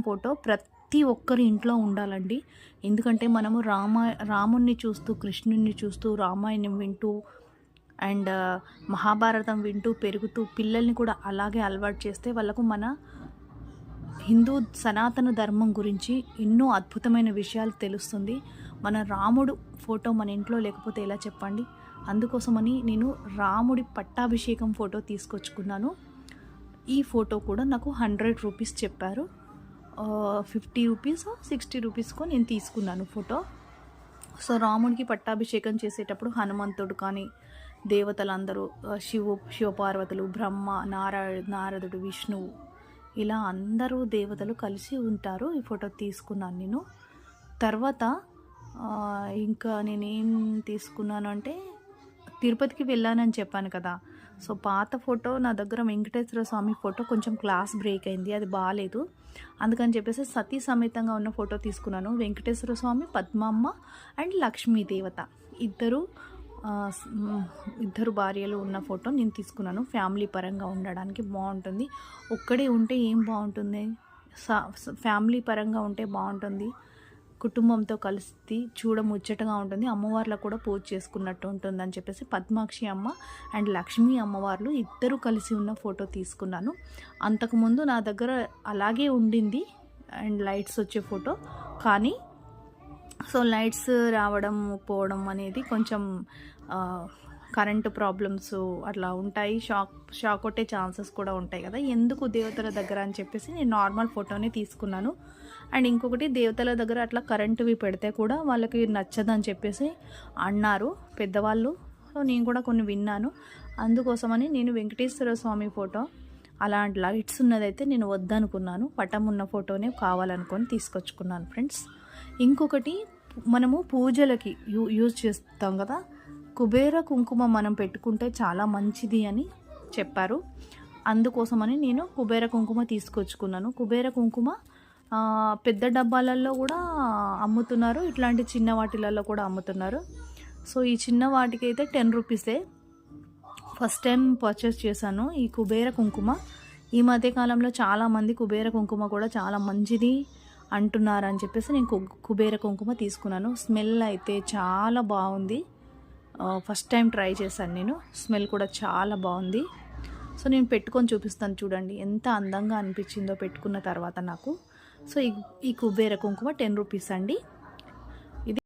Photo ప్రతి ఒక్కరి ఇంట్లో ఉండాలండి. ఎందుకంటే మనము రాముణ్ణి చూస్తూ, కృష్ణుడిని చూస్తూ, రామాయణం వింటూ అండ్ మహాభారతం వింటూ పెరుగుతూ పిల్లల్ని కూడా అలాగే అలవాటు చేస్తే వాళ్ళకు మన హిందూ సనాతన ధర్మం గురించి ఎన్నో అద్భుతమైన విషయాలు తెలుస్తుంది. మన రాముడు ఫోటో మన ఇంట్లో లేకపోతే ఎలా చెప్పండి. అందుకోసమని నేను రాముడి పట్టాభిషేకం ఫోటో తీసుకొచ్చుకున్నాను. ఈ ఫోటో కూడా నాకు 100 రూపీస్ చెప్పారు. 50 రూపీస్ 60 రూపీస్కో నేను తీసుకున్నాను ఫోటో. సో రాముడికి పట్టాభిషేకం చేసేటప్పుడు హనుమంతుడు కానీ దేవతలందరూ శివపార్వతులు, బ్రహ్మ, నారదుడు, విష్ణువు ఇలా అందరూ దేవతలు కలిసి ఉంటారు. ఈ ఫోటో తీసుకున్నాను నేను. తర్వాత ఇంకా నేనేం తీసుకున్నాను అంటే తిరుపతికి వెళ్ళానని చెప్పాను కదా. సో పాత ఫోటో నా దగ్గర వెంకటేశ్వర స్వామి ఫోటో కొంచెం క్లాస్ బ్రేక్ అయింది, అది బాగాలేదు. అందుకని చెప్పేసి సతీ సమేతంగా ఉన్న ఫోటో తీసుకున్నాను. వెంకటేశ్వర స్వామి, పద్మమ్మ అండ్ లక్ష్మీ దేవత ఇద్దరు భార్యలు ఉన్న ఫోటో నేను తీసుకున్నాను. ఫ్యామిలీ పరంగా ఉండడానికి బాగుంటుంది. ఒక్కడే ఉంటే ఏం బాగుంటుంది, ఫ్యామిలీ పరంగా ఉంటే బాగుంటుంది. కుటుంబంతో కలిసి చూడముచ్చటగా ఉంటుంది. అమ్మవార్లకు కూడా పూజ చేసుకున్నట్టు ఉంటుంది అని చెప్పేసి పద్మాక్షి అమ్మ అండ్ లక్ష్మీ అమ్మవార్లు ఇద్దరు కలిసి ఉన్న ఫోటో తీసుకున్నాను. అంతకుముందు నా దగ్గర అలాగే ఉండింది అండ్ లైట్స్ వచ్చే ఫోటో, కానీ సో లైట్స్ రావడం పోవడం అనేది కొంచెం కరెంటు ప్రాబ్లమ్స్ అట్లా ఉంటాయి, షాక్ కొట్టే ఛాన్సెస్ కూడా ఉంటాయి కదా. ఎందుకు దేవతల దగ్గర అని చెప్పేసి నేను నార్మల్ ఫోటోనే తీసుకున్నాను. అండ్ ఇంకొకటి, దేవతల దగ్గర అట్లా కరెంటువి పెడితే కూడా వాళ్ళకి నచ్చదని చెప్పేసి అన్నారు పెద్దవాళ్ళు. సో నేను కూడా కొన్ని విన్నాను. అందుకోసమని నేను వెంకటేశ్వర స్వామి ఫోటో అలాంటి లైట్స్ ఉన్నదైతే నేను వద్దనుకున్నాను. పటం ఉన్న ఫోటోనే కావాలనుకొని తీసుకొచ్చుకున్నాను ఫ్రెండ్స్. ఇంకొకటి, మనము పూజలకి యూజ్ చేస్తాం కదా, కుబేర కుంకుమ మనం పెట్టుకుంటే చాలా మంచిది అని చెప్పారు. అందుకోసమని నేను కుబేర కుంకుమ తీసుకొచ్చుకున్నాను. కుబేర కుంకుమ పెద్ద డబ్బాలలో కూడా అమ్ముతున్నారు, ఇట్లాంటి చిన్న వాటిలలో కూడా అమ్ముతున్నారు. సో ఈ చిన్న వాటికి అయితే 10 రూపీసే. ఫస్ట్ టైం పర్చేస్ చేశాను ఈ కుబేర కుంకుమ. ఈ మధ్యకాలంలో చాలామంది కుబేర కుంకుమ కూడా చాలా మంచిది అంటున్నారని చెప్పేసి నేను కుబేర కుంకుమ తీసుకున్నాను. స్మెల్ అయితే చాలా బాగుంది. ఫస్ట్ టైం ట్రై చేశాను నేను. స్మెల్ కూడా చాలా బాగుంది. సో నేను పెట్టుకొని చూపిస్తాను చూడండి ఎంత అందంగా అనిపించిందో పెట్టుకున్న తర్వాత నాకు. సో ఈ కుబేర కుంకుమ 10 రూపీస్ అండి.